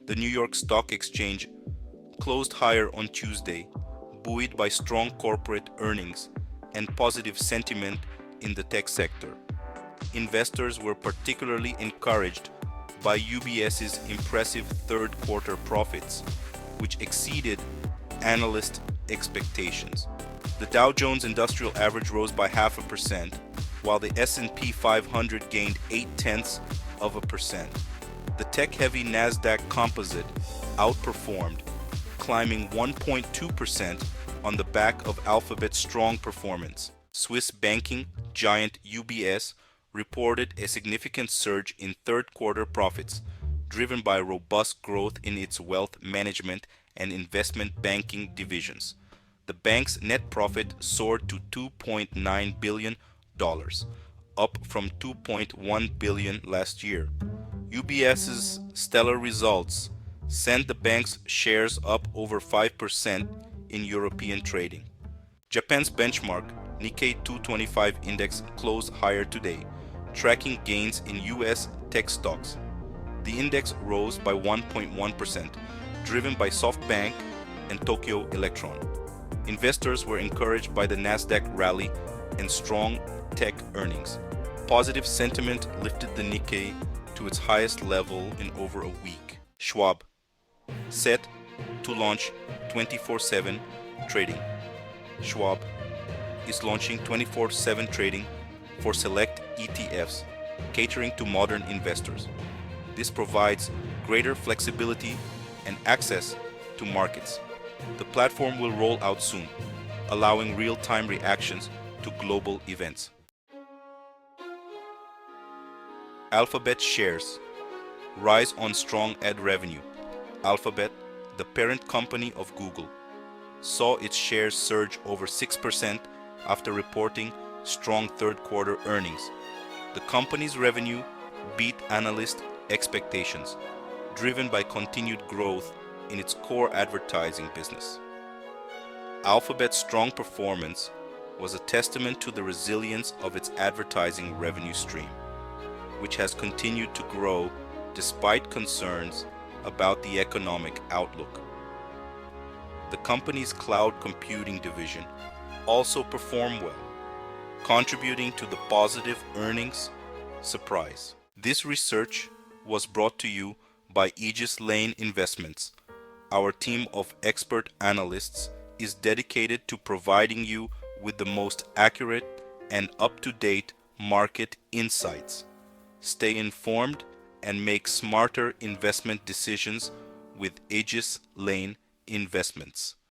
The New York Stock Exchange closed higher on Tuesday, buoyed by strong corporate earnings and positive sentiment in the tech sector. Investors were particularly encouraged by UBS's impressive third quarter profits, which exceeded analyst expectations. The Dow Jones Industrial Average rose by 0.5%, while the S&P 500 gained 0.8%. The tech-heavy Nasdaq Composite outperformed, climbing 1.2% on the back of Alphabet's strong performance. Swiss banking giant UBS reported a significant surge in third quarter profits, driven by robust growth in its wealth management and investment banking divisions. The bank's net profit soared to $2.9 billion, up from $2.1 billion last year. UBS's stellar results sent the bank's shares up over 5% in European trading. Japan's benchmark Nikkei 225 index closed higher today, tracking gains in US tech stocks. The index rose by 1.1%, driven by SoftBank and Tokyo Electron. Investors were encouraged by the Nasdaq rally and strong tech earnings. Positive sentiment lifted the Nikkei to its highest level in over a week. Schwab, set to launch 24/7 trading. Schwab is launching 24/7 trading for select ETFs, catering to modern investors. This provides greater flexibility and access to markets. The platform will roll out soon, allowing real-time reactions to global events. Alphabet shares rise on strong ad revenue. Alphabet, the parent company of Google, saw its shares surge over 6% after reporting strong third quarter earnings. The company's revenue beat analyst expectations, driven by continued growth in its core advertising business. Alphabet's strong performance was a testament to the resilience of its advertising revenue stream, which has continued to grow despite concerns about the economic outlook. The company's cloud computing division also performed well, contributing to the positive earnings surprise. This research was brought to you by Aegis Lane Investments. Our team of expert analysts is dedicated to providing you with the most accurate and up-to-date market insights. Stay informed and make smarter investment decisions with Aegis Lane Investments.